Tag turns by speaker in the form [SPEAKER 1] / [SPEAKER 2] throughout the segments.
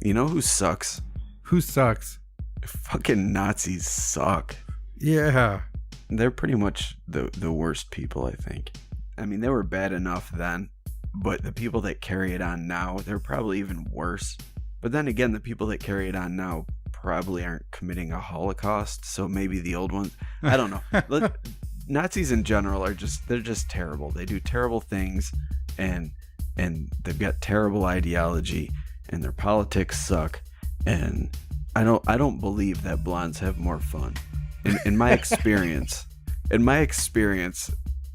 [SPEAKER 1] You know who sucks?
[SPEAKER 2] Who sucks?
[SPEAKER 1] Fucking Nazis suck.
[SPEAKER 2] Yeah.
[SPEAKER 1] They're pretty much the worst people, I think. I mean, they were bad enough then, but the people that carry it on now, they're probably even worse. But then again, the people that carry it on now probably aren't committing a Holocaust, so maybe the old ones. I don't know. Nazis in general they're just terrible. They do terrible things, and they've got terrible ideology, and their politics suck. And I don't believe that blondes have more fun. In my experience,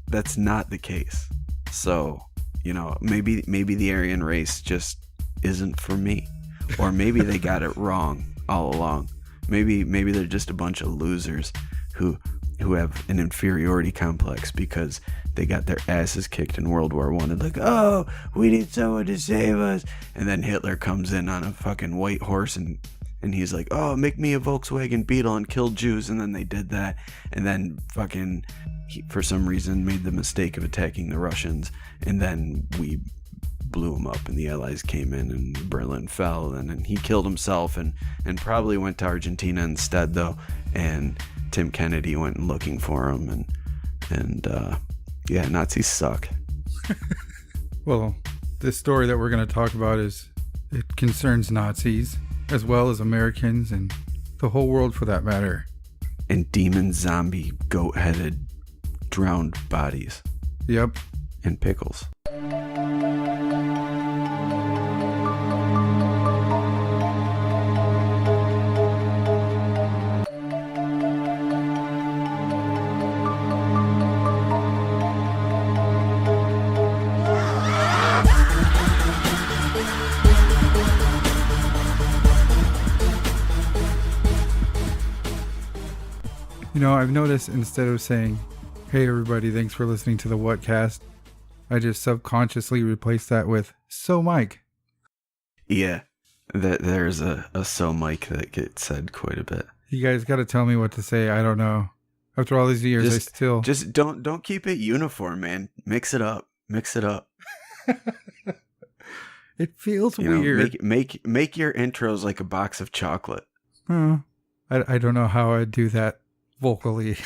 [SPEAKER 1] that's not the case. So, maybe the Aryan race just isn't for me, or maybe they got it wrong all along. Maybe they're just a bunch of losers who have an inferiority complex because they got their asses kicked in World War I and like, oh, we need someone to save us. And then Hitler comes in on a fucking white horse and he's like, oh, make me a Volkswagen Beetle and kill Jews. And then they did that. And then he, for some reason, made the mistake of attacking the Russians. And then we blew him up and the Allies came in and Berlin fell. And then he killed himself and probably went to Argentina instead, though. And Tim Kennedy went looking for him. And yeah, Nazis suck.
[SPEAKER 2] Well, this story that we're going to talk about it concerns Nazis, as well as Americans and the whole world for that matter.
[SPEAKER 1] And demon zombie goat-headed drowned bodies.
[SPEAKER 2] Yep.
[SPEAKER 1] And pickles.
[SPEAKER 2] I've noticed instead of saying, hey everybody, thanks for listening to the Whatcast, I just subconsciously replaced that with, so Mike.
[SPEAKER 1] Yeah, there's a so Mike that gets said quite a bit.
[SPEAKER 2] You guys got to tell me what to say. I don't know. After all these years, I still...
[SPEAKER 1] Just don't keep it uniform, man. Mix it up.
[SPEAKER 2] It feels weird.
[SPEAKER 1] Make your intros like a box of chocolate.
[SPEAKER 2] I don't know how I'd do that vocally.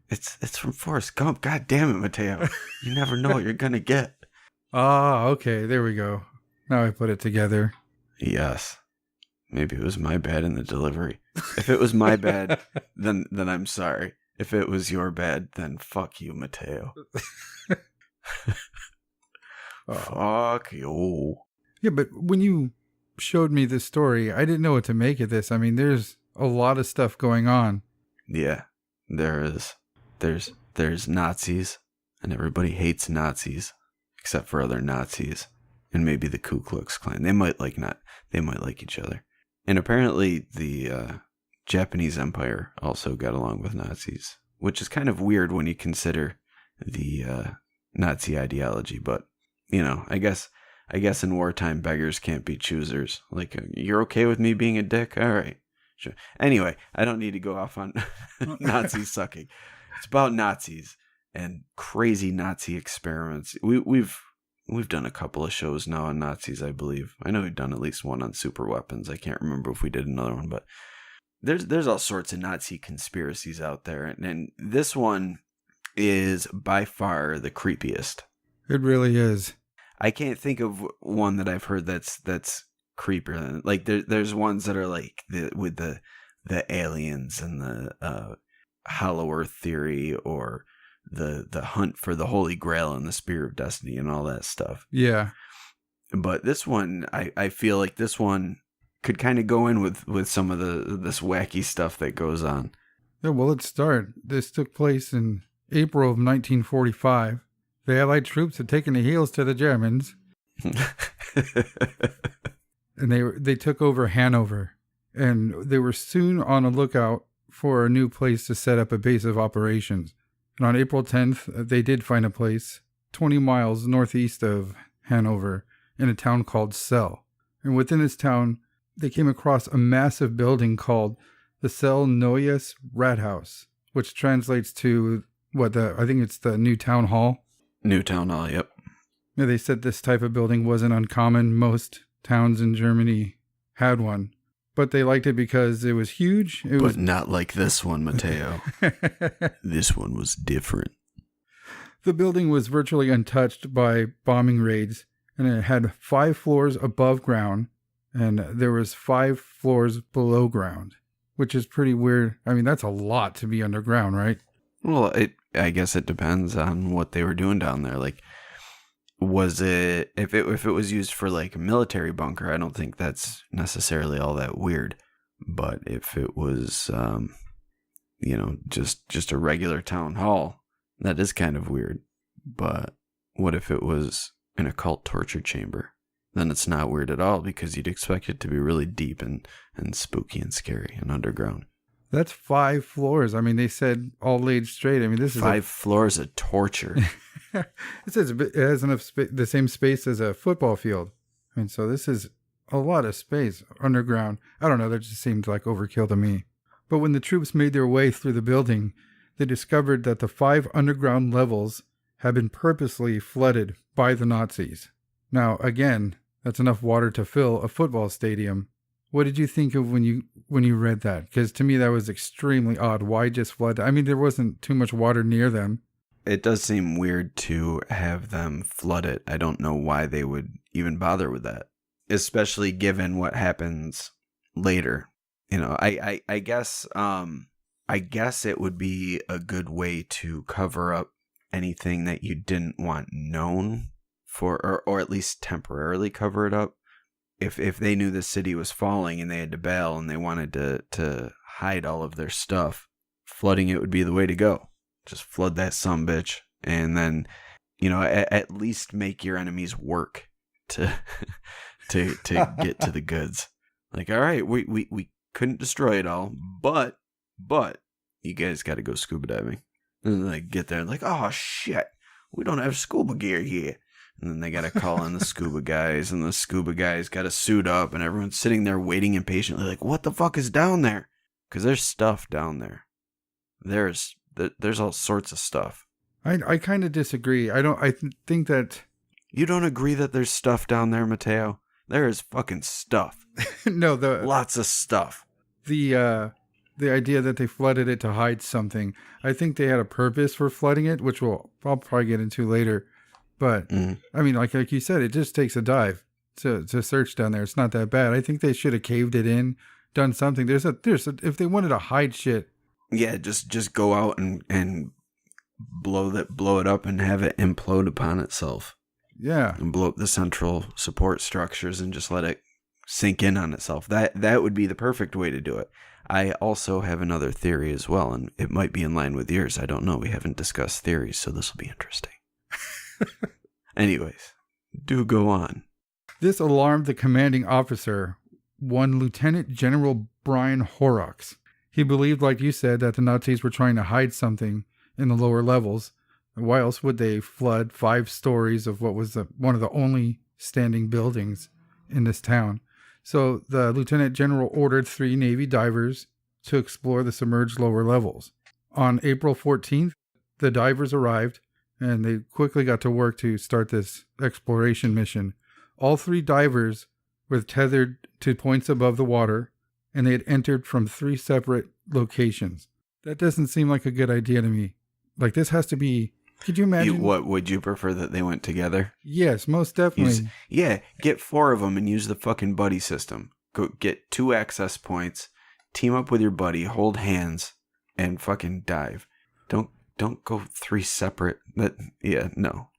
[SPEAKER 1] It's from Forrest Gump. God damn it, Mateo. You never know what you're gonna get.
[SPEAKER 2] Okay, there we go. Now I put it together.
[SPEAKER 1] Yes. Maybe it was my bad in the delivery. If it was my bad, then I'm sorry. If it was your bad, then fuck you, Mateo. Fuck you.
[SPEAKER 2] Yeah, but when you showed me this story, I didn't know what to make of this. I mean, there's a lot of stuff going on.
[SPEAKER 1] Yeah, there is. There's Nazis, and everybody hates Nazis, except for other Nazis, and maybe the Ku Klux Klan. They might like each other. And apparently the Japanese Empire also got along with Nazis, which is kind of weird when you consider the Nazi ideology. But I guess in wartime beggars can't be choosers. Like, you're okay with me being a dick? All right. Sure. Anyway, I don't need to go off on Nazis sucking. It's about Nazis and crazy Nazi experiments. We've done a couple of shows now on Nazis, I believe. I know we've done at least one on super weapons. I can't remember if we did another one, but there's all sorts of Nazi conspiracies out there, and this one is by far the creepiest.
[SPEAKER 2] It really is.
[SPEAKER 1] I can't think of one that I've heard that's creepier than, like, there's ones that are like with the aliens and the Hollow Earth theory, or the hunt for the Holy Grail and the Spear of Destiny and all that stuff.
[SPEAKER 2] Yeah.
[SPEAKER 1] But this one, I feel like this one could kind of go in with some of this wacky stuff that goes on.
[SPEAKER 2] Yeah, well, let's start. This took place in April of 1945. The Allied troops had taken the heels to the Germans. And they took over Hanover, and they were soon on a lookout for a new place to set up a base of operations. And on April 10th, they did find a place 20 miles northeast of Hanover in a town called Celle. And within this town, they came across a massive building called the Celle Neues Rathaus, which translates to I think it's the new town hall.
[SPEAKER 1] New town hall, yep.
[SPEAKER 2] They said this type of building wasn't uncommon. Most towns in Germany had one, but they liked it because it was huge. It
[SPEAKER 1] But
[SPEAKER 2] was
[SPEAKER 1] not like this one, Mateo. This one was different.
[SPEAKER 2] The building was virtually untouched by bombing raids, and it had 5 floors above ground, and there was 5 floors below ground, which is pretty weird. I mean, that's a lot to be underground, right?
[SPEAKER 1] Well, I guess it depends on what they were doing down there. Like, was it if it was used for like a military bunker? I don't think that's necessarily all that weird. But if it was, just a regular town hall, that is kind of weird. But what if it was an occult torture chamber? Then it's not weird at all, because you'd expect it to be really deep and spooky and scary and underground.
[SPEAKER 2] That's 5 floors. I mean, they said all laid straight. I mean, this is
[SPEAKER 1] 5 floors of torture.
[SPEAKER 2] It says it has enough the same space as a football field. I mean, so this is a lot of space underground. I don't know. That just seemed like overkill to me. But when the troops made their way through the building, they discovered that the 5 underground levels had been purposely flooded by the Nazis. Now, again, that's enough water to fill a football stadium. What did you think of when you read that? Because to me, that was extremely odd. Why just flood? I mean, there wasn't too much water near them.
[SPEAKER 1] It does seem weird to have them flood it. I don't know why they would even bother with that, especially given what happens later. I guess it would be a good way to cover up anything that you didn't want known, or at least temporarily cover it up. If they knew the city was falling and they had to bail and they wanted to hide all of their stuff, flooding it would be the way to go. Just flood that sumbitch, and then, at least make your enemies work to get to the goods. Like, all right, we couldn't destroy it all, but you guys got to go scuba diving. And then they get there and like, oh shit, we don't have scuba gear here. And then they got to call in the scuba guys, and the scuba guys got to suit up, and everyone's sitting there waiting impatiently like, what the fuck is down there? Because there's stuff down there. There's all sorts of stuff.
[SPEAKER 2] I kind of disagree. I think that...
[SPEAKER 1] You don't agree that there's stuff down there, Mateo? There is fucking stuff.
[SPEAKER 2] No,
[SPEAKER 1] lots of stuff.
[SPEAKER 2] The idea that they flooded it to hide something, I think they had a purpose for flooding it, which I'll probably get into later. But I mean, like you said, it just takes a dive to search down there. It's not that bad. I think they should have caved it in, done something. There's if they wanted to hide shit.
[SPEAKER 1] Yeah, just go out and blow it up and have it implode upon itself.
[SPEAKER 2] Yeah,
[SPEAKER 1] and blow up the central support structures and just let it sink in on itself. That would be the perfect way to do it. I also have another theory as well, and it might be in line with yours. I don't know. We haven't discussed theories, so this will be interesting. Anyways, do go on.
[SPEAKER 2] This alarmed the commanding officer, one Lieutenant General Brian Horrocks. He believed, like you said, that the Nazis were trying to hide something in the lower levels. Why else would they flood 5 stories of what was one of the only standing buildings in this town? So the Lieutenant General ordered 3 Navy divers to explore the submerged lower levels. On April 14th, the divers arrived, and they quickly got to work to start this exploration mission. All 3 divers were tethered to points above the water, and they had entered from 3 separate locations. That doesn't seem like a good idea to me. Like, this has to be... Could you imagine?
[SPEAKER 1] What would you prefer, that they went together?
[SPEAKER 2] Yes, most definitely.
[SPEAKER 1] Get 4 of them and use the fucking buddy system. Go get 2 access points, team up with your buddy, hold hands, and fucking dive. Don't go 3 separate. No.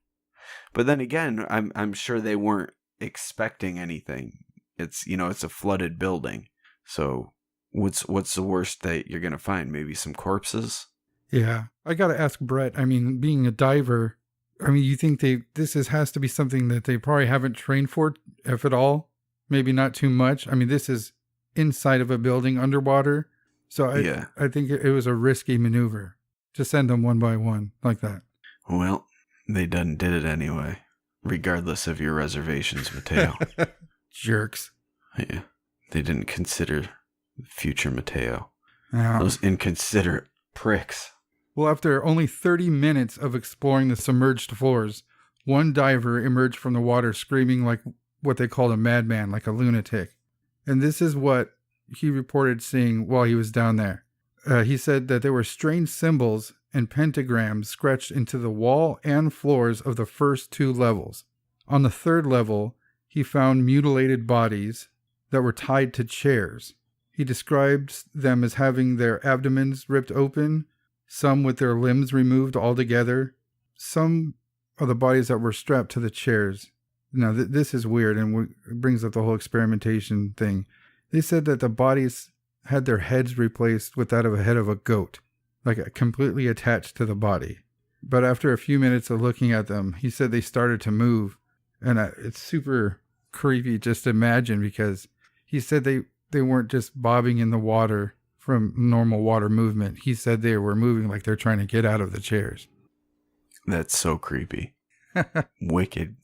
[SPEAKER 1] But then again, I'm sure they weren't expecting anything. It's a flooded building. So what's the worst that you're gonna find? Maybe some corpses?
[SPEAKER 2] Yeah, I gotta ask Brett. I mean, being a diver, you think this has to be something that they probably haven't trained for, if at all? Maybe not too much. I mean, this is inside of a building underwater, so I think it was a risky maneuver to send them one by one like that.
[SPEAKER 1] Well, they did it anyway, regardless of your reservations, Mateo.
[SPEAKER 2] Jerks.
[SPEAKER 1] Yeah, they didn't consider future Mateo.
[SPEAKER 2] Yeah.
[SPEAKER 1] Those inconsiderate pricks.
[SPEAKER 2] Well, after only 30 minutes of exploring the submerged floors, one diver emerged from the water screaming like what they called a madman, like a lunatic. And this is what he reported seeing while he was down there. He said that there were strange symbols and pentagrams scratched into the wall and floors of the first 2 levels. On the 3rd level, he found mutilated bodies that were tied to chairs. He described them as having their abdomens ripped open, some with their limbs removed altogether. Some of the bodies that were strapped to the chairs. Now, this is weird, and it brings up the whole experimentation thing. They said that the bodies had their heads replaced with that of a head of a goat, like completely attached to the body. But after a few minutes of looking at them, he said they started to move. And it's super creepy just to imagine, because he said they weren't just bobbing in the water from normal water movement. He said they were moving like they're trying to get out of the chairs.
[SPEAKER 1] That's so creepy. Wicked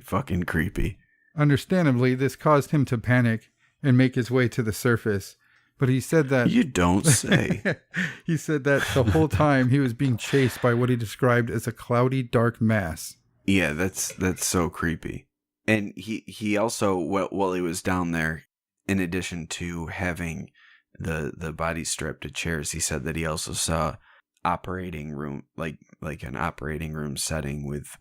[SPEAKER 1] fucking creepy.
[SPEAKER 2] Understandably, this caused him to panic and make his way to the surface. But he said that...
[SPEAKER 1] You don't say.
[SPEAKER 2] He said that the whole time he was being chased by what he described as a cloudy, dark mass.
[SPEAKER 1] Yeah, that's so creepy. And he also, while he was down there, in addition to having the body stripped to chairs, he said that he also saw operating room, like an operating room setting with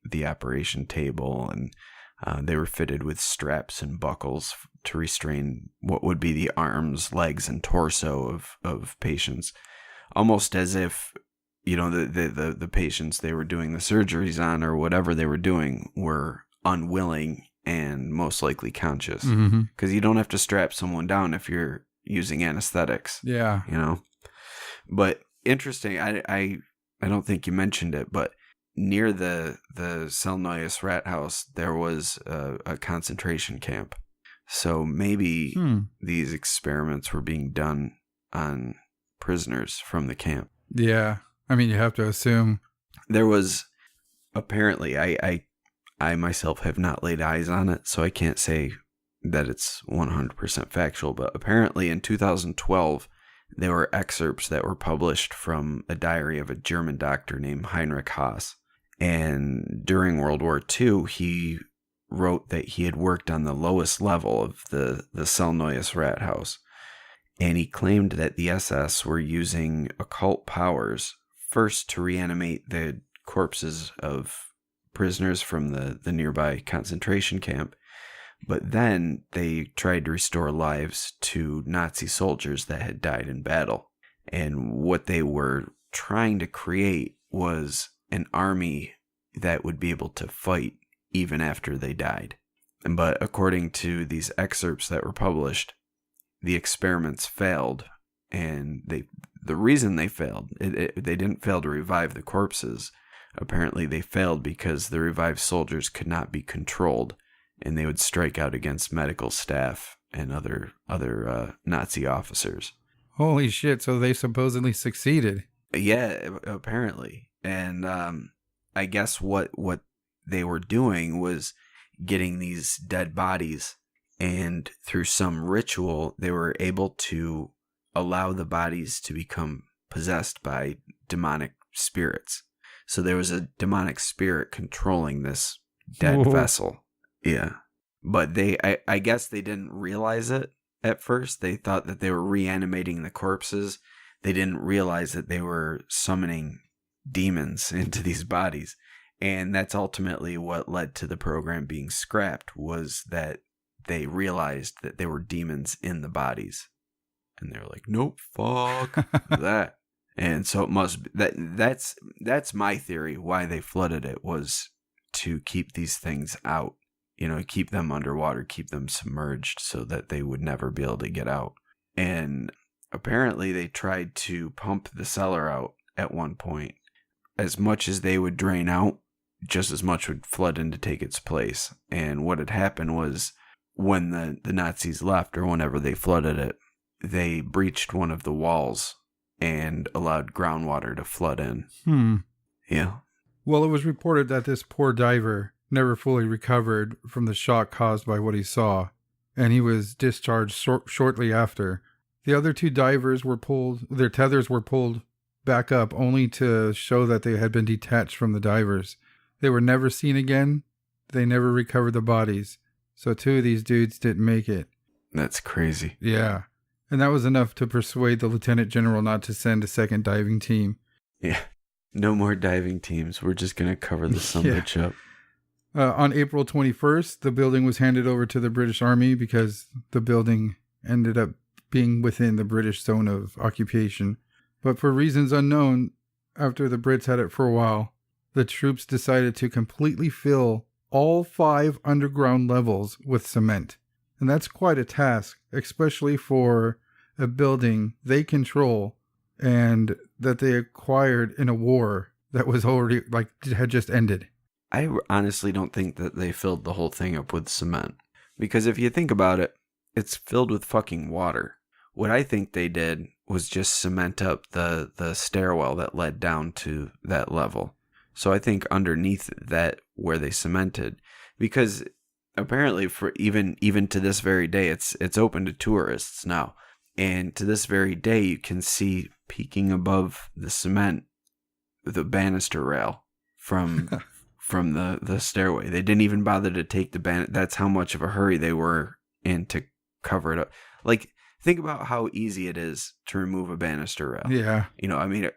[SPEAKER 1] the operation table, and they were fitted with straps and buckles to restrain what would be the arms, legs, and torso of patients, almost as if, you know, the patients they were doing the surgeries on or whatever they were doing were unwilling and most likely conscious, because you don't have to strap someone down if you're using anesthetics.
[SPEAKER 2] Yeah,
[SPEAKER 1] you know. But interesting, I don't think you mentioned it, but near the Celle Neues Rathaus, there was a concentration camp. So maybe these experiments were being done on prisoners from the camp.
[SPEAKER 2] Yeah. I mean, you have to assume.
[SPEAKER 1] There was, apparently, I myself have not laid eyes on it, so I can't say that it's 100% factual, but apparently in 2012, there were excerpts that were published from a diary of a German doctor named Heinrich Haas. And during World War II, he wrote that he had worked on the lowest level of the Celle Neues Rathaus. And he claimed that the SS were using occult powers first to reanimate the corpses of prisoners from the nearby concentration camp, but then they tried to restore lives to Nazi soldiers that had died in battle. And what they were trying to create was an army that would be able to fight even after they died. But according to these excerpts that were published, the experiments failed, and the reason they failed, they didn't fail to revive the corpses. Apparently they failed because the revived soldiers could not be controlled, and they would strike out against medical staff and other Nazi officers.
[SPEAKER 2] Holy shit, so they supposedly succeeded.
[SPEAKER 1] Yeah, apparently. And I guess what they were doing was getting these dead bodies, and through some ritual, they were able to allow the bodies to become possessed by demonic spirits. So there was a demonic spirit controlling this dead vessel. Yeah. But I guess they didn't realize it at first. They thought that they were reanimating the corpses. They didn't realize that they were summoning demons into these bodies. And that's ultimately what led to the program being scrapped, was that they realized that there were demons in the bodies. And they were like, nope, fuck that. And so it must be, that's my theory why they flooded it, was to keep these things out, you know, keep them underwater, keep them submerged so that they would never be able to get out. And apparently they tried to pump the cellar out at one point. As much as they would drain out, just as much would flood in to take its place. And what had happened was, when the Nazis left, or whenever they flooded it, they breached one of the walls and allowed groundwater to flood in. Yeah.
[SPEAKER 2] Well, it was reported that this poor diver never fully recovered from the shock caused by what he saw, and he was discharged shortly after. The other 2 divers their tethers were pulled back up only to show that they had been detached from the divers. They were never seen again. They never recovered the bodies. So 2 of these dudes didn't make it.
[SPEAKER 1] That's crazy.
[SPEAKER 2] Yeah. And that was enough to persuade the lieutenant general not to send a second diving team.
[SPEAKER 1] Yeah. No more diving teams. We're just going to cover the sumbitch up.
[SPEAKER 2] On April 21st, the building was handed over to the British Army because the building ended up being within the British zone of occupation. But for reasons unknown, after the Brits had it for a while, the troops decided to completely fill all 5 underground levels with cement. And that's quite a task, especially for a building they control and that they acquired in a war that was already, had just ended.
[SPEAKER 1] I honestly don't think that they filled the whole thing up with cement. Because if you think about it, it's filled with fucking water. What I think they did was just cement up the stairwell that led down to that level. So I think underneath that, where they cemented, because apparently for even to this very day, it's open to tourists now. And to this very day, you can see peeking above the cement, the banister rail from the stairway. They didn't even bother to take the That's how much of a hurry they were in to cover it up. Like, think about how easy it is to remove a banister rail.
[SPEAKER 2] Yeah.
[SPEAKER 1] You know, I mean,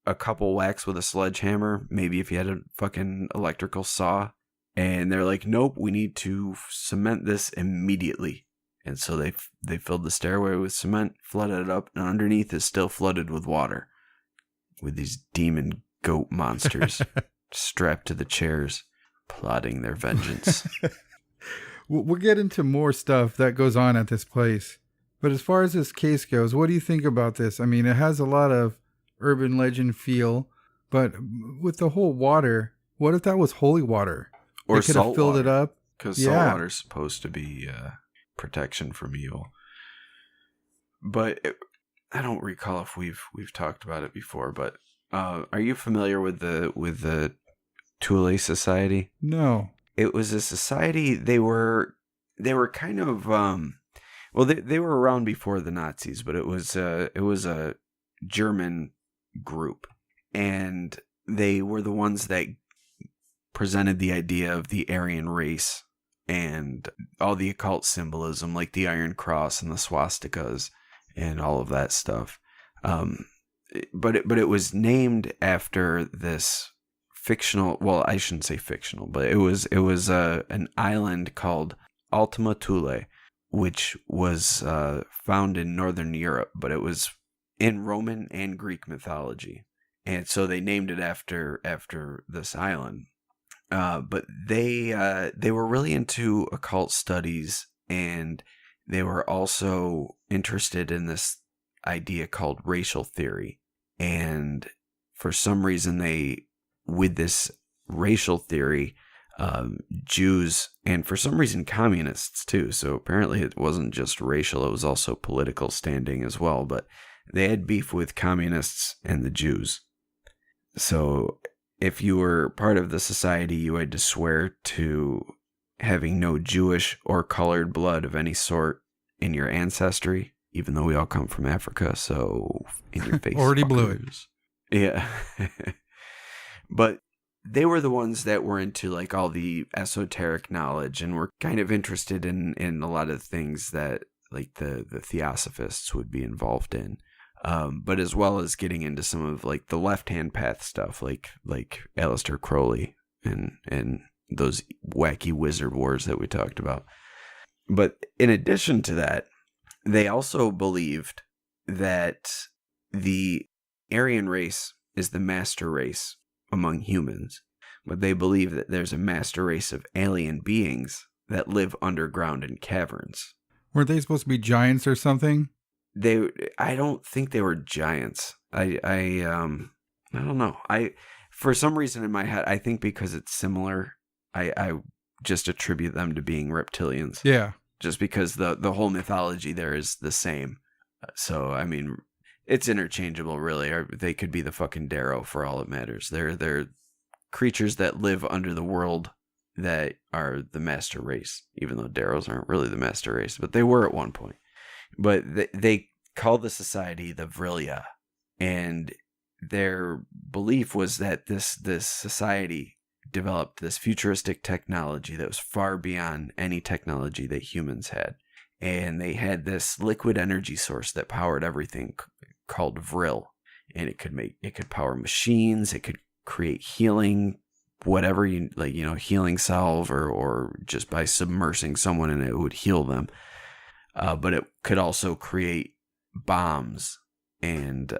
[SPEAKER 1] a couple whacks with a sledgehammer, maybe if you had a fucking electrical saw, and they're like, nope, we need to cement this immediately. And so they filled the stairway with cement, flooded it up, and underneath is still flooded with water, with these demon goat monsters strapped to the chairs, plotting their vengeance.
[SPEAKER 2] We'll get into more stuff that goes on at this place. But as far as this case goes, what do you think about this? I mean, it has a lot of urban legend feel, but with the whole water, what if that was holy water?
[SPEAKER 1] Or
[SPEAKER 2] they could have filled it up.
[SPEAKER 1] Because salt water's supposed to be protection from evil. But I don't recall if we've talked about it before. But are you familiar with the Thule Society?
[SPEAKER 2] No.
[SPEAKER 1] It was a society. They were kind of well, they were around before the Nazis, but it was a German group, and they were the ones that presented the idea of the Aryan race and all the occult symbolism, like the Iron Cross and the swastikas and all of that stuff. But it was named after this fictional. Well, I shouldn't say fictional, but it was an island called Ultima Thule, which was found in Northern Europe, but it was in Roman and Greek mythology, and so they named it after this island. But they were really into occult studies, and they were also interested in this idea called racial theory. And for some reason, with this racial theory, Jews, and for some reason communists too, so apparently it wasn't just racial, it was also political standing as well, but they had beef with communists and the Jews. So if you were part of the society, you had to swear to having no Jewish or colored blood of any sort in your ancestry, even though we all come from Africa, so in your face.
[SPEAKER 2] Already blew it.
[SPEAKER 1] Yeah. But they were the ones that were into like all the esoteric knowledge and were kind of interested in a lot of things that like the theosophists would be involved in. But as well as getting into some of like the left-hand path stuff, like Aleister Crowley and those wacky wizard wars that we talked about. But in addition to that, they also believed that the Aryan race is the master race among humans, but they believe that there's a master race of alien beings that live underground in caverns.
[SPEAKER 2] Weren't they supposed to be giants or something?
[SPEAKER 1] I don't think they were giants. I don't know. For some reason in my head, I think because it's similar, I just attribute them to being reptilians.
[SPEAKER 2] Yeah.
[SPEAKER 1] Just because the whole mythology there is the same. So, I mean, it's interchangeable, really. Or they could be the fucking Darrow for all it matters. They're creatures that live under the world that are the master race, even though Darrows aren't really the master race, but they were at one point. But they called the society the Vrilya, and their belief was that this society developed this futuristic technology that was far beyond any technology that humans had. And they had this liquid energy source that powered everything called Vril. And it could power machines, it could create healing, whatever you like, healing salve, or just by submersing someone in it would heal them. But it could also create bombs. And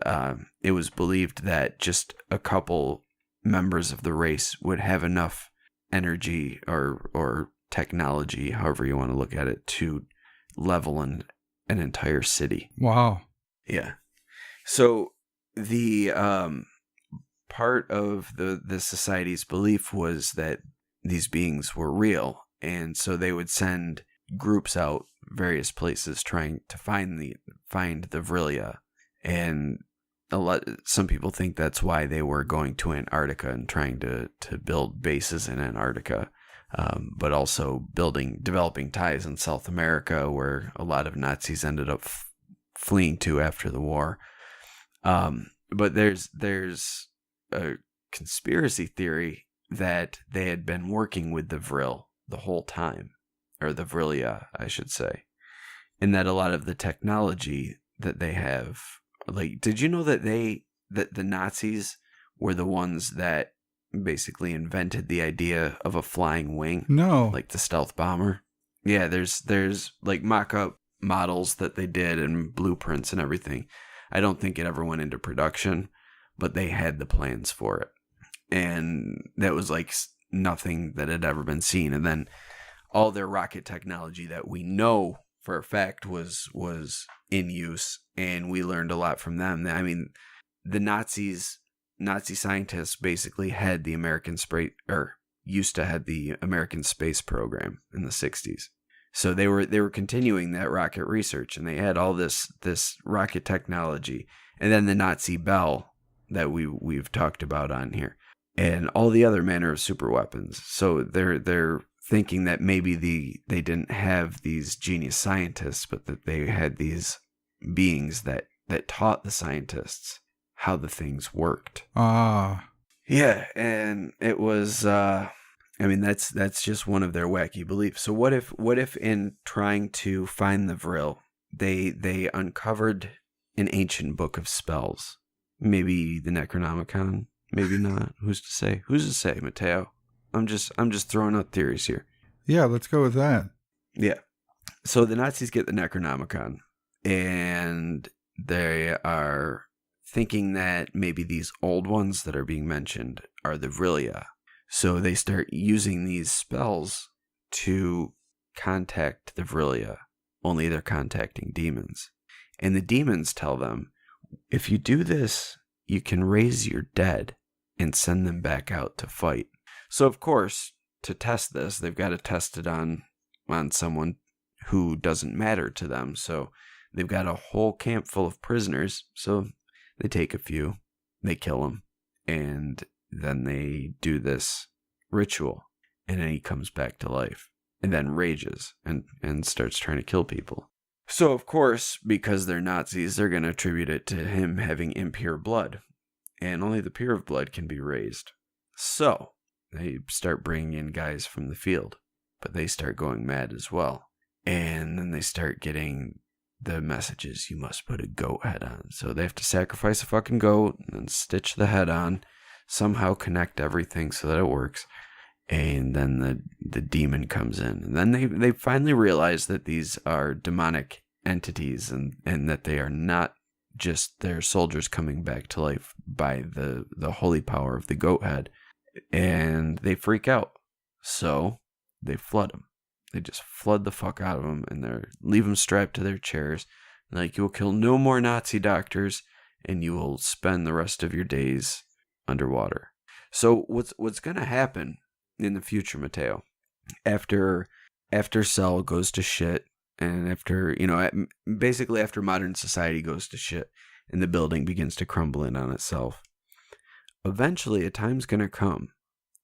[SPEAKER 1] it was believed that just a couple members of the race would have enough energy or technology, however you want to look at it, to level an entire city.
[SPEAKER 2] Wow.
[SPEAKER 1] Yeah. So the part of the society's belief was that these beings were real, and so they would send groups out various places trying to find the Vrilia. And some people think that's why they were going to Antarctica and trying to build bases in Antarctica, but also developing ties in South America, where a lot of Nazis ended up fleeing to after the war. But there's a conspiracy theory that they had been working with the Vril the whole time, or the Vrilia, I should say, and that a lot of the technology that they have, like, did you know that the Nazis were the ones that basically invented the idea of a flying wing?
[SPEAKER 2] No.
[SPEAKER 1] Like the stealth bomber. Yeah, there's like mock-up models that they did and blueprints and everything. I don't think it ever went into production, but they had the plans for it. And that was like nothing that had ever been seen. And then all their rocket technology that we know for a fact was in use, and we learned a lot from them. I mean, the Nazi scientists basically had the used to have the American space program in the 60s. So they were continuing that rocket research, and they had all this rocket technology, and then the Nazi Bell that we've talked about on here, and all the other manner of super weapons. So they're thinking that maybe they didn't have these genius scientists, but that they had these beings that taught the scientists how the things worked.
[SPEAKER 2] Ah.
[SPEAKER 1] Yeah, and it was that's just one of their wacky beliefs. So what if in trying to find the Vril, they uncovered an ancient book of spells? Maybe the Necronomicon, maybe not. Who's to say? Who's to say, Mateo? I'm just throwing out theories here.
[SPEAKER 2] Yeah, let's go with that.
[SPEAKER 1] Yeah. So the Nazis get the Necronomicon, and they are thinking that maybe these old ones that are being mentioned are the Vrilia. So they start using these spells to contact the Vrilia, only they're contacting demons. And the demons tell them, if you do this, you can raise your dead and send them back out to fight. So, of course, to test this, they've got to test it on someone who doesn't matter to them. So they've got a whole camp full of prisoners. So they take a few, they kill them, and then they do this ritual. And then he comes back to life and then rages and starts trying to kill people. So, of course, because they're Nazis, they're going to attribute it to him having impure blood. And only the pure of blood can be raised. So they start bringing in guys from the field, but they start going mad as well. And then they start getting the messages, you must put a goat head on. So they have to sacrifice a fucking goat and then stitch the head on, somehow connect everything so that it works. And then the demon comes in. And then they finally realize that these are demonic entities, and that they are not just their soldiers coming back to life by the holy power of the goat head. And they freak out. So they flood them. They just flood the fuck out of them, and they leave them strapped to their chairs. Like, you will kill no more Nazi doctors, and you will spend the rest of your days underwater. So what's going to happen in the future, Mateo, after Celle goes to shit, and after modern society goes to shit and the building begins to crumble in on itself, eventually a time's going to come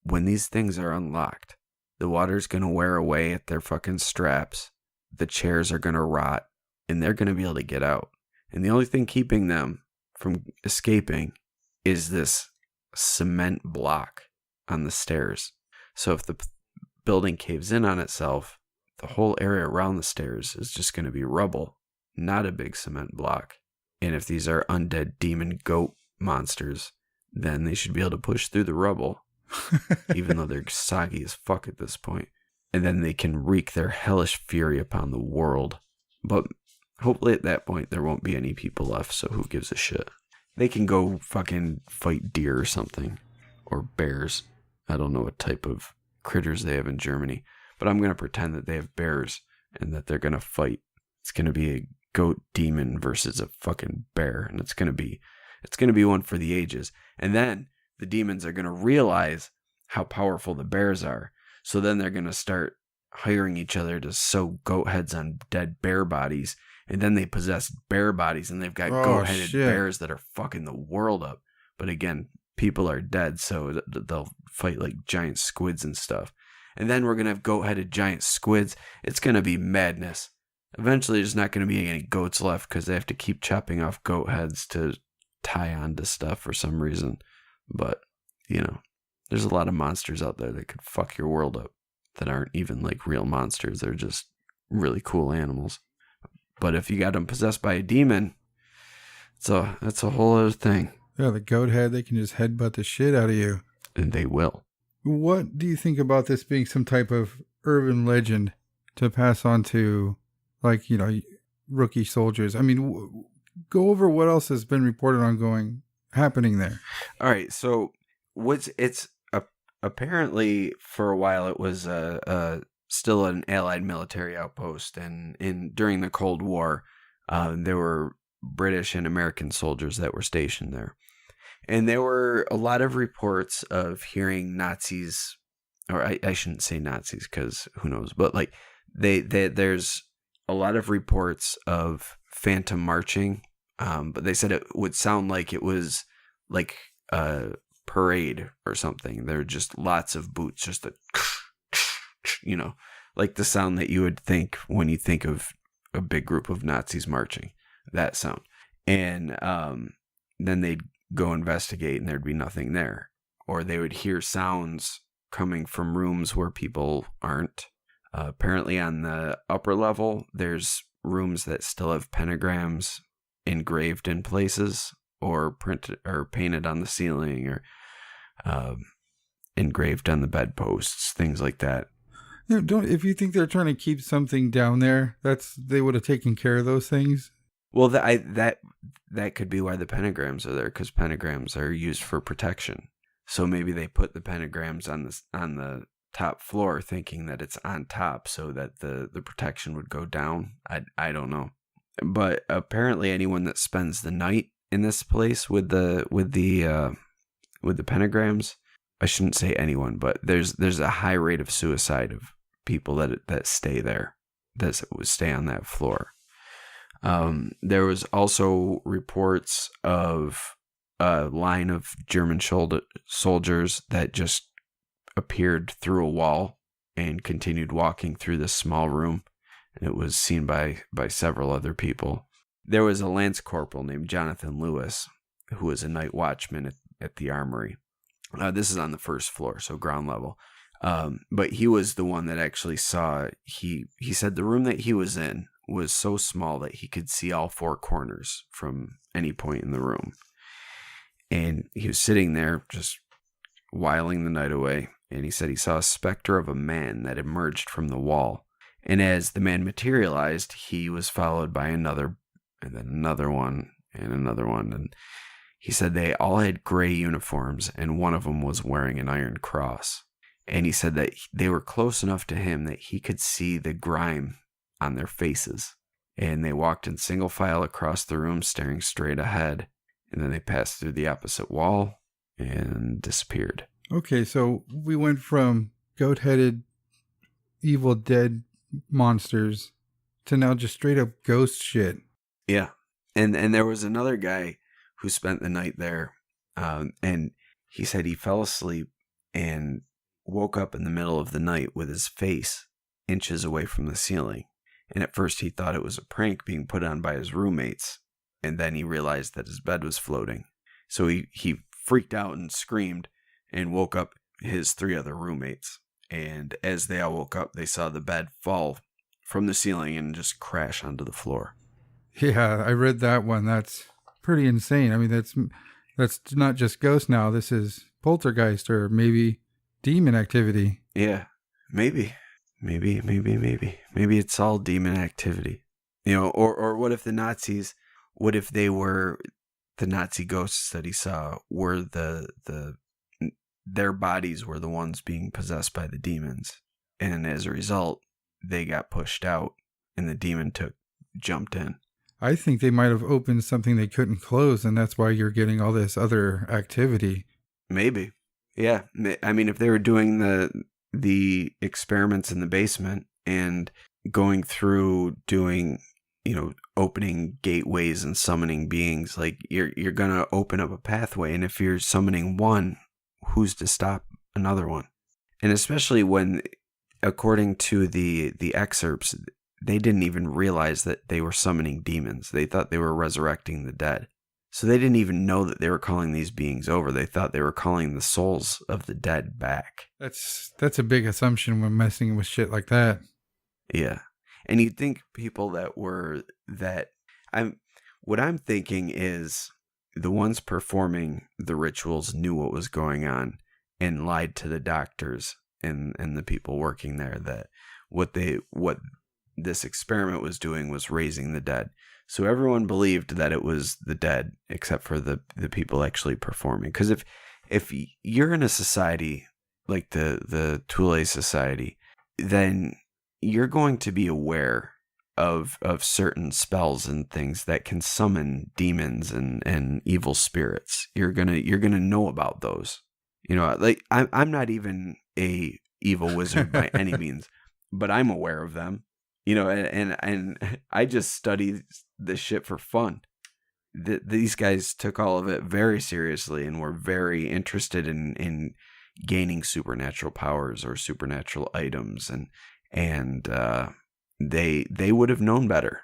[SPEAKER 1] when these things are unlocked. The water's going to wear away at their fucking straps. The chairs are going to rot, and they're going to be able to get out. And the only thing keeping them from escaping is this cement block on the stairs. So if the building caves in on itself, the whole area around the stairs is just going to be rubble, not a big cement block. And if these are undead demon goat monsters, then they should be able to push through the rubble, even though they're soggy as fuck at this point. And then they can wreak their hellish fury upon the world. But hopefully at that point there won't be any people left, so who gives a shit? They can go fucking fight deer or something. Or bears. I don't know what type of critters they have in Germany. But I'm going to pretend that they have bears and that they're going to fight. It's going to be a goat demon versus a fucking bear. And it's going to be one for the ages. And then the demons are going to realize how powerful the bears are. So then they're going to start hiring each other to sew goat heads on dead bear bodies. And then they possess bear bodies and they've got goat-headed bears that are fucking the world up. But again, people are dead, so they'll fight like giant squids and stuff. And then we're going to have goat-headed giant squids. It's going to be madness. Eventually, there's not going to be any goats left because they have to keep chopping off goat heads to tie on to stuff for some reason. But, there's a lot of monsters out there that could fuck your world up that aren't even like real monsters. They're just really cool animals. But if you got them possessed by a demon, that's a whole other thing.
[SPEAKER 2] Yeah, the goat head, they can just headbutt the shit out of you.
[SPEAKER 1] And they will.
[SPEAKER 2] What do you think about this being some type of urban legend to pass on to, like, rookie soldiers? I mean, go over what else has been reported on happening there.
[SPEAKER 1] All right, so apparently for a while it was still an Allied military outpost, and during the Cold War, there were British and American soldiers that were stationed there. And there were a lot of reports of hearing Nazis, or I shouldn't say Nazis because who knows, but like there's a lot of reports of phantom marching, but they said it would sound like it was like a parade or something. There were just lots of boots, just like the sound that you would think when you think of a big group of Nazis marching, that sound. And then they'd go investigate and there'd be nothing there. Or they would hear sounds coming from rooms where people aren't. Apparently on the upper level, there's rooms that still have pentagrams engraved in places or printed or painted on the ceiling or engraved on the bedposts, things like that.
[SPEAKER 2] If you think they're trying to keep something down there, they would have taken care of those things.
[SPEAKER 1] Well, that could be why the pentagrams are there, because pentagrams are used for protection. So maybe they put the pentagrams on the top floor, thinking that it's on top, so that the protection would go down. I don't know, but apparently anyone that spends the night in this place with the pentagrams, I shouldn't say anyone, but there's a high rate of suicide of people that stay there, that would stay on that floor. There was also reports of a line of German soldiers that just appeared through a wall and continued walking through this small room. And it was seen by several other people. There was a lance corporal named Jonathan Lewis, who was a night watchman at the armory. This is on the first floor, so ground level. But he was the one that actually saw, he said the room that he was in was so small that he could see all four corners from any point in the room. And he was sitting there just whiling the night away. And he said he saw a specter of a man that emerged from the wall. And as the man materialized, he was followed by another, and then another one, and another one. And he said they all had gray uniforms, and one of them was wearing an iron cross. And he said that they were close enough to him that he could see the grime on their faces. And they walked in single file across the room, staring straight ahead. And then they passed through the opposite wall and disappeared.
[SPEAKER 2] Okay, so we went from goat-headed, evil, dead monsters to now just straight up ghost shit.
[SPEAKER 1] Yeah. And there was another guy who spent the night there. And he said he fell asleep and woke up in the middle of the night with his face inches away from the ceiling. And at first he thought it was a prank being put on by his roommates. And then he realized that his bed was floating. So he freaked out and screamed and woke up his 3 other roommates. And as they all woke up, they saw the bed fall from the ceiling and just crash onto the floor.
[SPEAKER 2] Yeah, I read that one. That's pretty insane. I mean, that's not just ghost now. This is poltergeist or maybe demon activity.
[SPEAKER 1] Yeah, maybe it's all demon activity. Or what if the Nazis, what if they were the Nazi ghosts that he saw were their bodies were the ones being possessed by the demons, and as a result they got pushed out and the demon jumped in.
[SPEAKER 2] I think they might have opened something they couldn't close, and that's why you're getting all this other activity.
[SPEAKER 1] Maybe. Yeah. I mean, if they were doing the experiments in the basement and going through doing, opening gateways and summoning beings, like you're going to open up a pathway. And if you're summoning one, who's to stop another one? And especially when, according to the excerpts, they didn't even realize that they were summoning demons. They thought they were resurrecting the dead. So they didn't even know that they were calling these beings over. They thought they were calling the souls of the dead back.
[SPEAKER 2] That's a big assumption when messing with shit like that.
[SPEAKER 1] Yeah. And you'd think people what I'm thinking is the ones performing the rituals knew what was going on and lied to the doctors and the people working there that what this experiment was doing was raising the dead. So everyone believed that it was the dead, except for the people actually performing. Because if you're in a society like the Thule Society, then you're going to be aware of certain spells and things that can summon demons and evil spirits. You're gonna know about those. Like I'm not even a evil wizard by any means, but I'm aware of them. And I just study this shit for fun. These guys took all of it very seriously and were very interested in gaining supernatural powers or supernatural items, and they would have known better.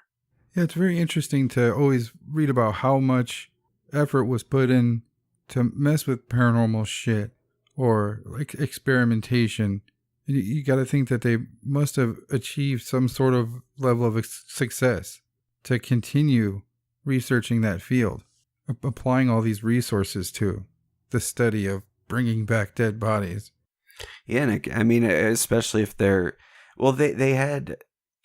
[SPEAKER 2] Yeah, it's very interesting to always read about how much effort was put in to mess with paranormal shit or like experimentation. You got to think that they must have achieved some sort of level of success to continue researching that field, applying all these resources to the study of bringing back dead bodies.
[SPEAKER 1] Yeah, and I mean, especially if they had,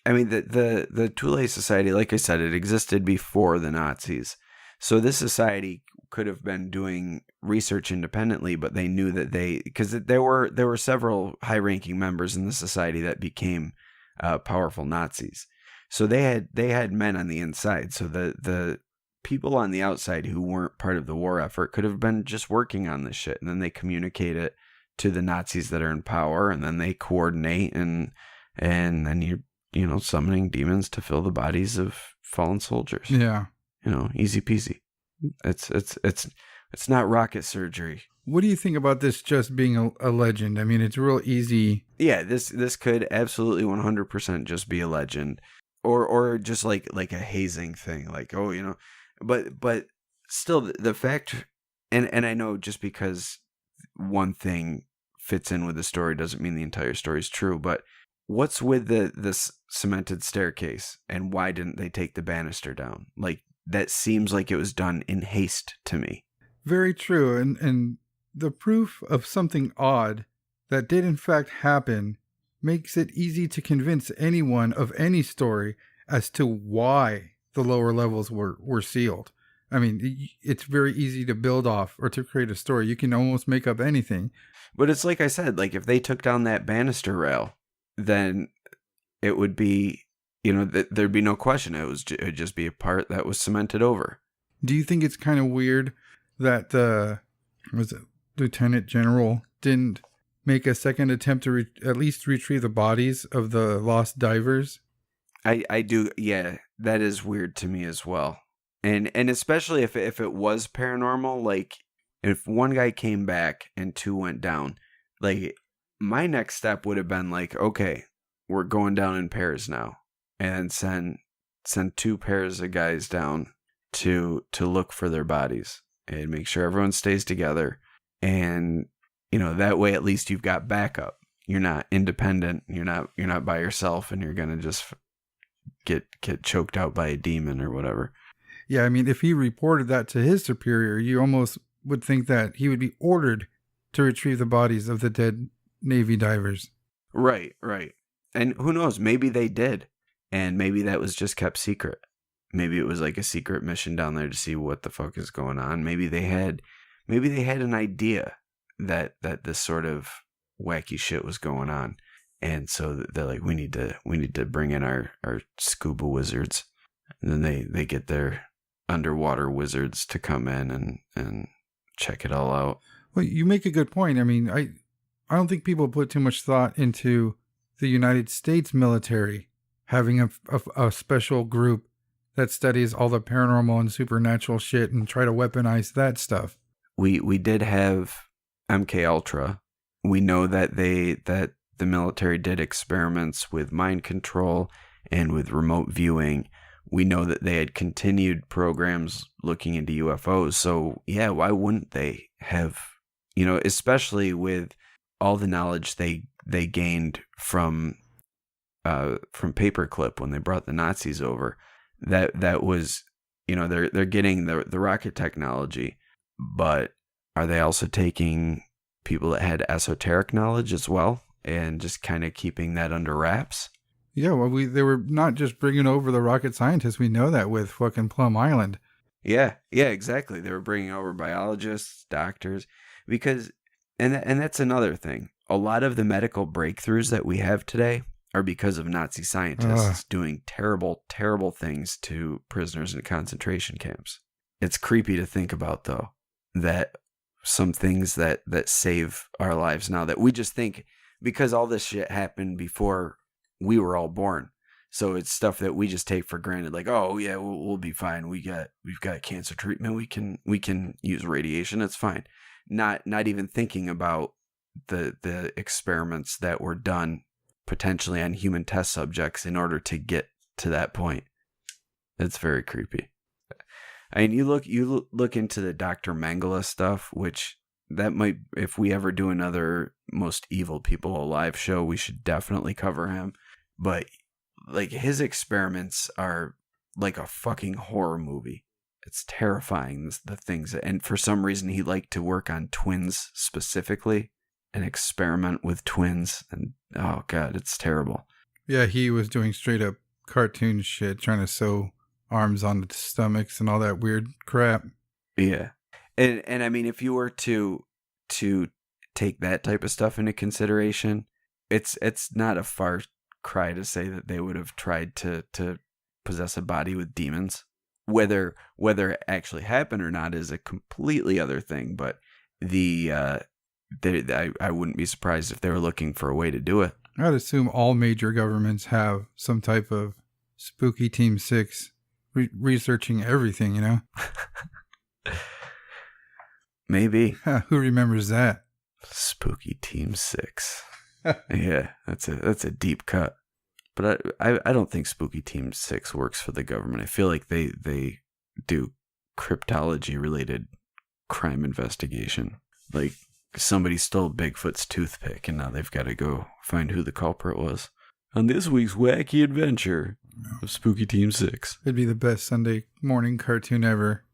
[SPEAKER 1] I mean, the Thule Society, like I said, it existed before the Nazis. So this society could have been doing research independently, but they knew that because there were several high-ranking members in the society that became powerful Nazis. So they had men on the inside. So the people on the outside who weren't part of the war effort could have been just working on this shit, and then they communicate it to the Nazis that are in power, and then they coordinate, and then you're summoning demons to fill the bodies of fallen soldiers.
[SPEAKER 2] Yeah.
[SPEAKER 1] Easy peasy. It's not rocket surgery.
[SPEAKER 2] What do you think about this just being a legend? I mean, it's real easy.
[SPEAKER 1] Yeah, this could absolutely 100% just be a legend, or just like a hazing thing, like, but still the fact, and I know just because one thing fits in with the story doesn't mean the entire story is true, but what's with this cemented staircase, and why didn't they take the banister down? Like, that seems like it was done in haste to me.
[SPEAKER 2] Very true. And the proof of something odd that did in fact happen makes it easy to convince anyone of any story as to why the lower levels were sealed. I mean, it's very easy to build off or to create a story. You can almost make up anything.
[SPEAKER 1] But it's like I said, like if they took down that banister rail, then it would be, there'd be no question. It would just be a part that was cemented over.
[SPEAKER 2] Do you think it's kind of weird that the Lieutenant General didn't make a second attempt to at least retrieve the bodies of the lost divers?
[SPEAKER 1] I do. Yeah, that is weird to me as well. And especially if it was paranormal, like if one guy came back and 2 went down, like my next step would have been like, okay, we're going down in pairs now, and send 2 pairs of guys down to look for their bodies and make sure everyone stays together. And that way at least you've got backup. You're not independent. You're not by yourself, and you're gonna just get choked out by a demon or whatever.
[SPEAKER 2] Yeah, I mean, if he reported that to his superior, you almost would think that he would be ordered to retrieve the bodies of the dead Navy divers.
[SPEAKER 1] Right. And who knows? Maybe they did, and maybe that was just kept secret. Maybe it was like a secret mission down there to see what the fuck is going on. Maybe they had an idea that this sort of wacky shit was going on, and so they're like, we need to bring in our scuba wizards, and then they get their underwater wizards to come in and check it all out.
[SPEAKER 2] Well, you make a good point. I mean, I don't think people put too much thought into the United States military having a special group that studies all the paranormal and supernatural shit and try to weaponize that stuff.
[SPEAKER 1] We did have MK Ultra. We know that the military did experiments with mind control and with remote viewing. We know that they had continued programs looking into UFOs. So yeah, why wouldn't they have, especially with all the knowledge they gained from Paperclip when they brought the Nazis over. That was, they're getting the rocket technology, but are they also taking people that had esoteric knowledge as well and just kind of keeping that under wraps?
[SPEAKER 2] Yeah, well, they were not just bringing over the rocket scientists. We know that with fucking Plum Island.
[SPEAKER 1] Yeah, exactly. They were bringing over biologists, doctors, because, and that's another thing. A lot of the medical breakthroughs that we have today are because of Nazi scientists doing terrible, terrible things to prisoners in concentration camps. It's creepy to think about, though, that some things that save our lives now that we just think, because all this shit happened before we were all born. So it's stuff that we just take for granted. Like, oh yeah, we'll be fine. We've got cancer treatment. We can use radiation. It's fine. Not even thinking about the experiments that were done potentially on human test subjects in order to get to that point. It's very creepy. I mean, you look into the Dr. Mengele stuff, which that might, if we ever do another Most Evil People Alive show, we should definitely cover him. But like, his experiments are like a fucking horror movie. It's terrifying, the things. And for some reason, he liked to work on twins specifically and experiment with twins. And oh God, it's terrible.
[SPEAKER 2] Yeah, he was doing straight up cartoon shit, trying to sew arms on the stomachs and all that weird crap.
[SPEAKER 1] Yeah. And I mean, if you were to take that type of stuff into consideration, it's not a far cry to say that they would have tried to possess a body with demons. Whether it actually happened or not is a completely other thing, but I wouldn't be surprised if they were looking for a way to do it.
[SPEAKER 2] I'd assume all major governments have some type of spooky Team 6 researching everything,
[SPEAKER 1] Maybe.
[SPEAKER 2] Who remembers that?
[SPEAKER 1] Spooky Team 6. Yeah, that's a deep cut. But I don't think Spooky Team 6 works for the government. I feel like they do cryptology related crime investigation. Like, somebody stole Bigfoot's toothpick and now they've got to go find who the culprit was. On this week's wacky adventure of Spooky Team 6.
[SPEAKER 2] It'd be the best Sunday morning cartoon ever.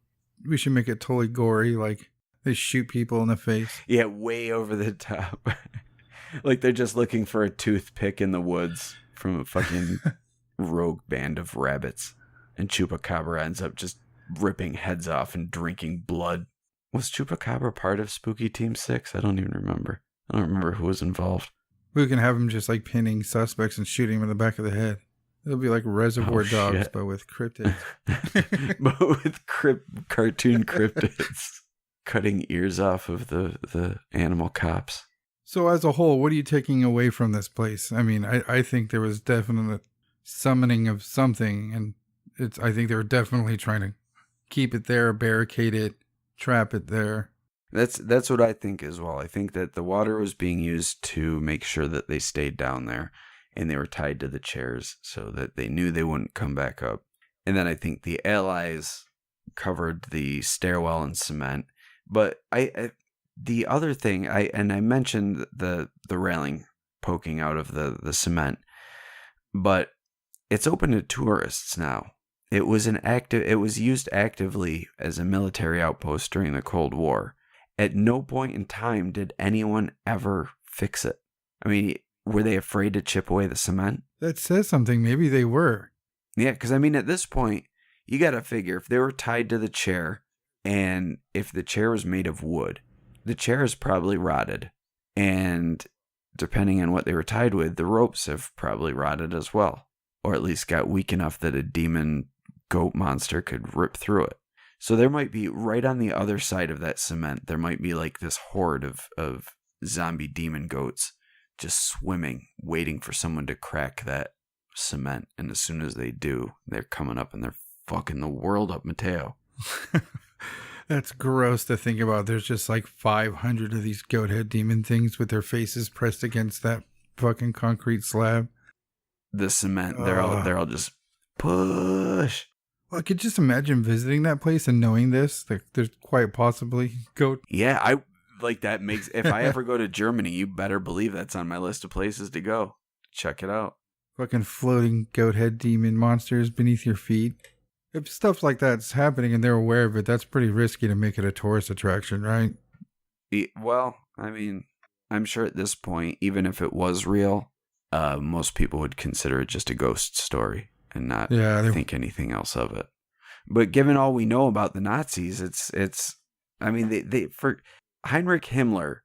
[SPEAKER 2] We should make it totally gory, like they shoot people in the face.
[SPEAKER 1] Yeah, way over the top. Like they're just looking for a toothpick in the woods from a fucking rogue band of rabbits. And Chupacabra ends up just ripping heads off and drinking blood. Was Chupacabra part of Spooky Team 6? I don't even remember. I don't remember who was involved.
[SPEAKER 2] We can have him just like pinning suspects and shooting him in the back of the head. It'll be like Reservoir Dogs,
[SPEAKER 1] shit.
[SPEAKER 2] but with cryptids.
[SPEAKER 1] But with cartoon cryptids. Cutting ears off of the animal cops.
[SPEAKER 2] So as a whole, what are you taking away from this place? I mean, I think there was definite summoning of something, and I think they were definitely trying to keep it there, barricade it, trap it there.
[SPEAKER 1] That's what I think as well. I think that the water was being used to make sure that they stayed down there and they were tied to the chairs so that they knew they wouldn't come back up. And then I think the Allies covered the stairwell in cement. But the other thing, I mentioned the railing poking out of the cement, but it's open to tourists now. It was used actively as a military outpost during the Cold War. At no point in time did anyone ever fix it. I mean, were they afraid to chip away the cement?
[SPEAKER 2] That says something. Maybe they were.
[SPEAKER 1] Yeah, because I mean, at this point, you got to figure if they were tied to the chair, and if the chair was made of wood, the chair is probably rotted. And depending on what they were tied with, the ropes have probably rotted as well. Or at least got weak enough that a demon goat monster could rip through it. So there might be, right on the other side of that cement, there might be like this horde of zombie demon goats just swimming, waiting for someone to crack that cement. And as soon as they do, they're coming up and they're fucking the world up, Mateo.
[SPEAKER 2] That's gross to think about. There's just like 500 of these goat head demon things with their faces pressed against that fucking concrete slab.
[SPEAKER 1] The cement, they're all just push.
[SPEAKER 2] Well, I could just imagine visiting that place and knowing this. Like, there's quite possibly goat.
[SPEAKER 1] Yeah, I like that makes. If I ever go to Germany, you better believe that's on my list of places to go. Check it out.
[SPEAKER 2] Fucking floating goat head demon monsters beneath your feet. If stuff like that's happening and they're aware of it, that's pretty risky to make it a tourist attraction, right?
[SPEAKER 1] Well, I mean, I'm sure at this point, even if it was real, most people would consider it just a ghost story and not think anything else of it. But given all we know about the Nazis, it's. I mean, they for Heinrich Himmler,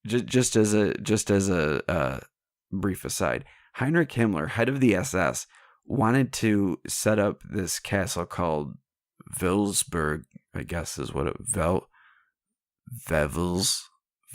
[SPEAKER 1] just as a brief aside, Heinrich Himmler, head of the SS, wanted to set up this castle called Wilsberg, I guess is what it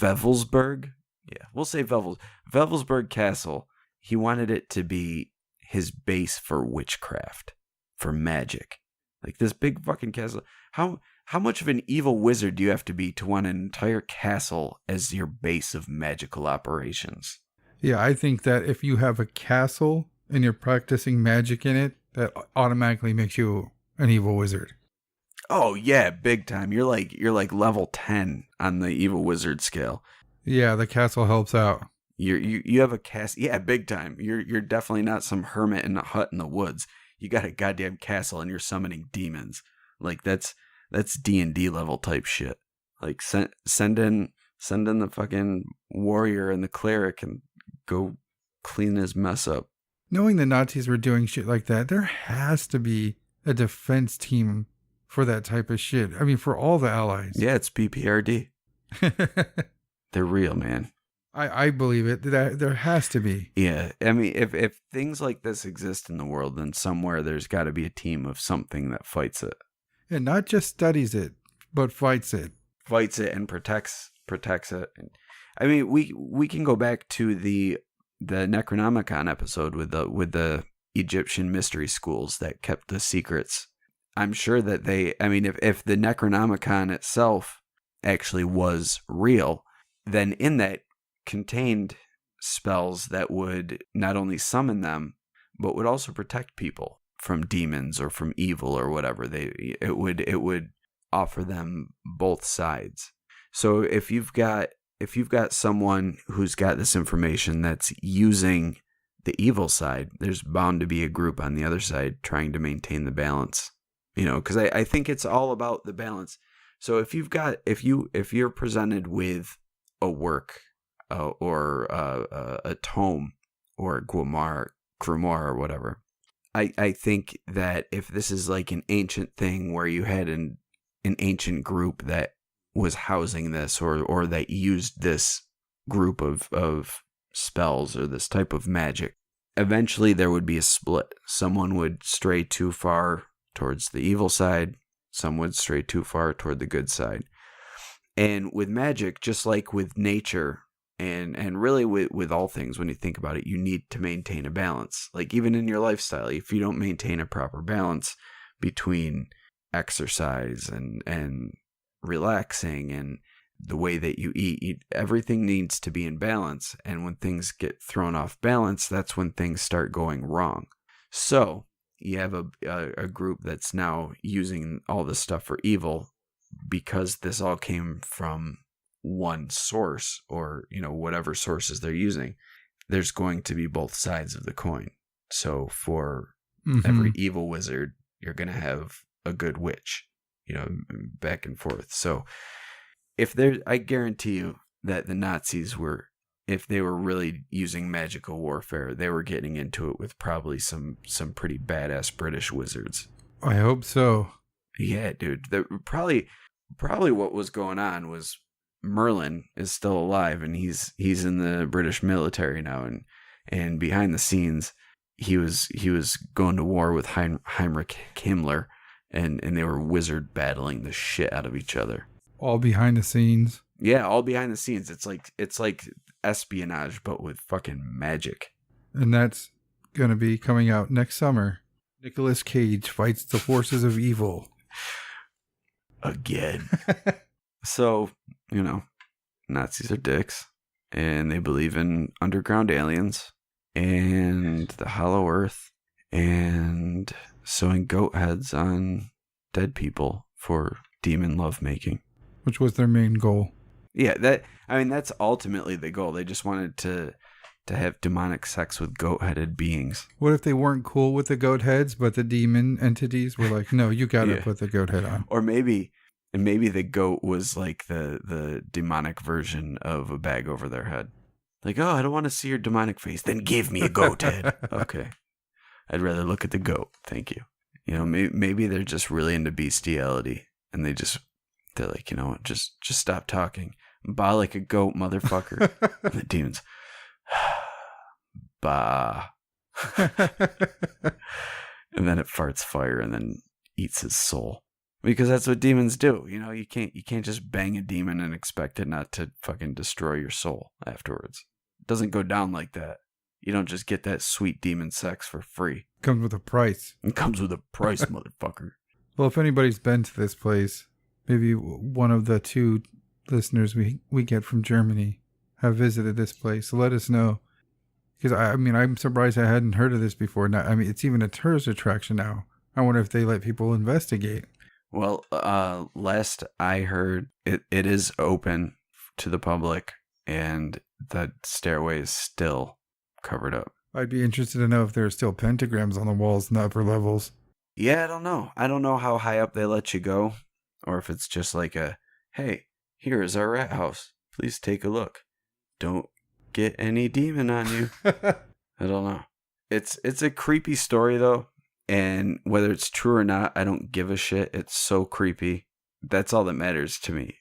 [SPEAKER 1] Wewelsburg. Yeah, we'll say Wewelsburg Castle. He wanted it to be his base for witchcraft, for magic. Like this big fucking castle. How much of an evil wizard do you have to be to want an entire castle as your base of magical operations?
[SPEAKER 2] Yeah, I think that if you have a castle and you're practicing magic in it, that automatically makes you an evil wizard.
[SPEAKER 1] Oh yeah, big time. You're like level 10 on the evil wizard scale.
[SPEAKER 2] Yeah, the castle helps out.
[SPEAKER 1] You have a castle. Yeah, big time. You're definitely not some hermit in a hut in the woods. You got a goddamn castle and you're summoning demons. Like that's D&D level type shit. Like send in the fucking warrior and the cleric and go clean his mess up.
[SPEAKER 2] Knowing the Nazis were doing shit like that, there has to be a defense team for that type of shit. I mean, for all the allies.
[SPEAKER 1] Yeah, it's PPRD. They're real, man.
[SPEAKER 2] I believe it. There has to be.
[SPEAKER 1] Yeah. I mean, if things like this exist in the world, then somewhere there's got to be a team of something that fights it.
[SPEAKER 2] And not just studies it, but fights it.
[SPEAKER 1] Fights it and protects it. I mean, we can go back to the Necronomicon episode with the Egyptian mystery schools that kept the secrets. I'm sure that if the Necronomicon itself actually was real, then in that contained spells that would not only summon them, but would also protect people from demons or from evil or whatever. It would offer them both sides. So if you've got someone who's got this information that's using the evil side, there's bound to be a group on the other side trying to maintain the balance. You know, because I think it's all about the balance. So if you're presented with a work or a tome or a grimoire or whatever, I think that if this is like an ancient thing where you had an ancient group that was housing this or that used this group of spells or this type of magic, eventually there would be a split. Someone would stray too far towards the evil side, some would stray too far toward the good side. And with magic, just like with nature and really with all things, when you think about it, you need to maintain a balance. Like even in your lifestyle, if you don't maintain a proper balance between exercise and relaxing and the way that you eat, everything needs to be in balance. And when things get thrown off balance, that's when things start going wrong. So you have a group that's now using all this stuff for evil because this all came from one source or, whatever sources they're using. There's going to be both sides of the coin. So for every evil wizard, you're going to have a good witch, back and forth. So I guarantee you that the Nazis if they were really using magical warfare, they were getting into it with probably some pretty badass British wizards.
[SPEAKER 2] I hope so.
[SPEAKER 1] Yeah, dude. Probably what was going on was Merlin is still alive, and he's in the British military now, and behind the scenes, he was going to war with Heinrich Himmler, and they were wizard battling the shit out of each other.
[SPEAKER 2] All behind the scenes.
[SPEAKER 1] Yeah, all behind the scenes. It's like espionage, but with fucking magic.
[SPEAKER 2] And that's gonna be coming out next summer. Nicolas Cage fights the forces of evil.
[SPEAKER 1] Again. So, Nazis are dicks, and they believe in underground aliens and the hollow earth and sewing goat heads on dead people for demon lovemaking.
[SPEAKER 2] Which was their main goal.
[SPEAKER 1] Yeah, that's ultimately the goal. They just wanted to have demonic sex with goat-headed beings.
[SPEAKER 2] What if they weren't cool with the goat heads, but the demon entities were like, no, you gotta put the goat head on.
[SPEAKER 1] Or maybe the goat was like the demonic version of a bag over their head. Like, oh, I don't want to see your demonic face. Then give me a goat head. Okay. I'd rather look at the goat. Thank you. Maybe they're just really into bestiality, and they're like, just stop talking. Bah like a goat, motherfucker. And the demons, bah. And then it farts fire and then eats his soul. Because that's what demons do. You can't just bang a demon and expect it not to fucking destroy your soul afterwards. It doesn't go down like that. You don't just get that sweet demon sex for free.
[SPEAKER 2] Comes with a price.
[SPEAKER 1] It comes with a price, motherfucker.
[SPEAKER 2] Well, if anybody's been to this place, maybe one of the 2 listeners we get from Germany have visited this place. So let us know. Because, I'm surprised I hadn't heard of this before. Now, it's even a tourist attraction now. I wonder if they let people investigate.
[SPEAKER 1] Well, last I heard, it is open to the public, and the stairway is still covered up.
[SPEAKER 2] I'd be interested to know if there are still pentagrams on the walls in the upper levels.
[SPEAKER 1] Yeah, I don't know. I don't know how high up they let you go, or if it's just like hey, here is our Rathaus. Please take a look. Don't get any demon on you. I don't know. It's a creepy story, though. And whether it's true or not, I don't give a shit. It's so creepy. That's all that matters to me.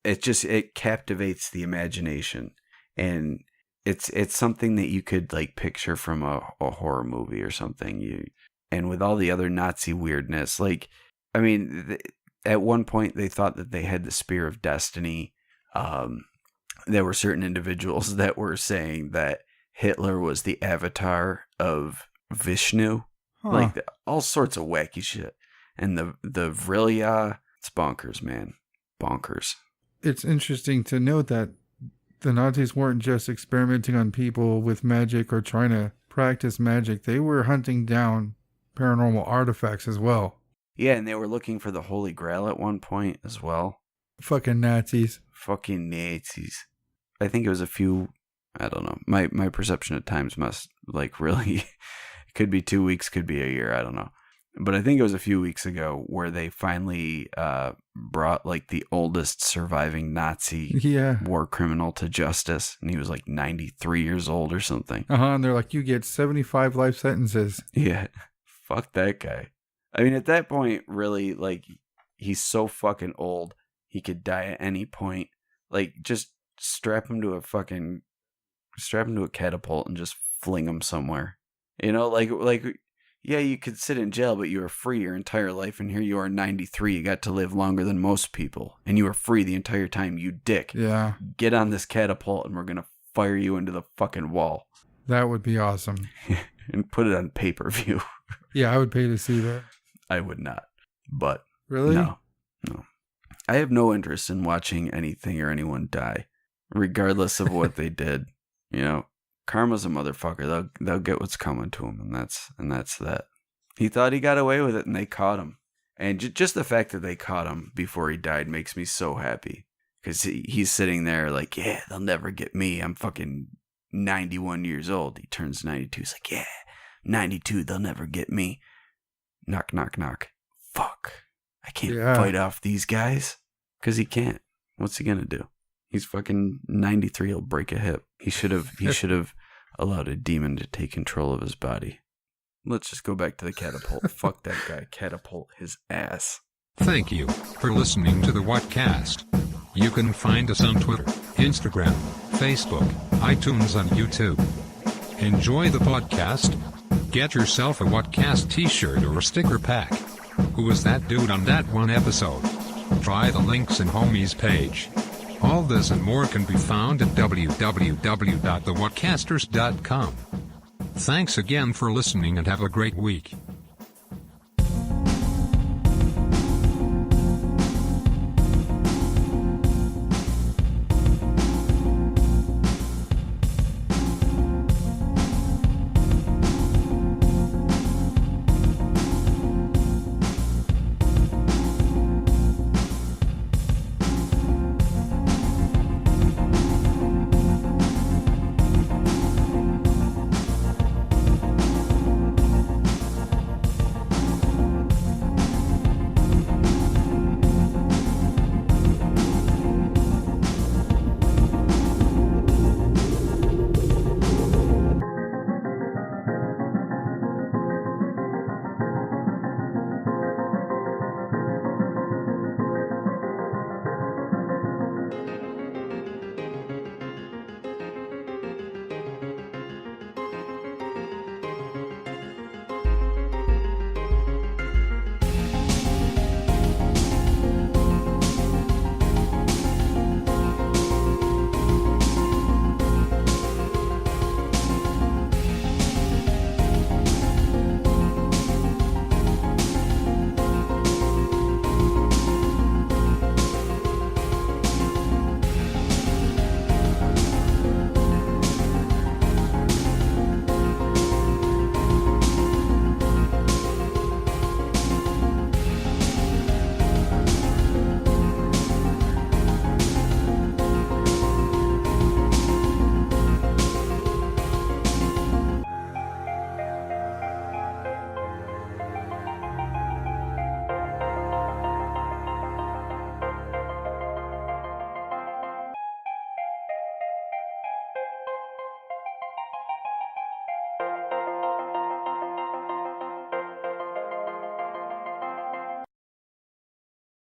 [SPEAKER 1] It captivates the imagination. And it's something that you could like picture from a horror movie or something. And with all the other Nazi weirdness, at one point they thought that they had the Spear of Destiny. There were certain individuals that were saying that Hitler was the avatar of Vishnu. Huh. All sorts of wacky shit. And the Vrilya, it's bonkers, man. Bonkers.
[SPEAKER 2] It's interesting to note that the Nazis weren't just experimenting on people with magic or trying to practice magic. They were hunting down paranormal artifacts as well.
[SPEAKER 1] Yeah, and they were looking for the Holy Grail at one point as well.
[SPEAKER 2] Fucking Nazis.
[SPEAKER 1] Fucking Nazis. I think it was a few, I don't know. My perception at times must really... Could be 2 weeks, could be a year, I don't know. But I think it was a few weeks ago where they finally brought the oldest surviving Nazi war criminal to justice. And he was 93 years old or something.
[SPEAKER 2] And they're like, you get 75 life sentences.
[SPEAKER 1] Yeah, fuck that guy. At that point, really, he's so fucking old. He could die at any point. Just strap him to a catapult and just fling him somewhere. Yeah, you could sit in jail, but you were free your entire life, and here you are 93. You got to live longer than most people, and you were free the entire time, you dick.
[SPEAKER 2] Yeah.
[SPEAKER 1] Get on this catapult, and we're going to fire you into the fucking wall.
[SPEAKER 2] That would be awesome.
[SPEAKER 1] And put it on pay-per-view.
[SPEAKER 2] Yeah, I would pay to see that.
[SPEAKER 1] I would not, but...
[SPEAKER 2] Really?
[SPEAKER 1] No. I have no interest in watching anything or anyone die, regardless of what they did, Karma's a motherfucker. They'll get what's coming to him, and that's that. He thought he got away with it, and they caught him. And just the fact that they caught him before he died makes me so happy. Because he's sitting there like, yeah, they'll never get me. I'm fucking 91 years old. He turns 92. He's like, yeah, 92, they'll never get me. Knock, knock, knock. Fuck. I can't fight off these guys. Because he can't. What's he going to do? He's fucking 93. He'll break a hip. He should have allowed a demon to take control of his body. Let's just go back to the catapult. Fuck that guy. Catapult his ass.
[SPEAKER 3] Thank you for listening to the Whatcast. You can find us on Twitter, Instagram, Facebook, iTunes, and YouTube. Enjoy the podcast. Get yourself a Whatcast t-shirt or a sticker pack. Who was that dude on that one episode? Try the links in Homie's page. All this and more can be found at www.thewhatcasters.com. Thanks again for listening and have a great week.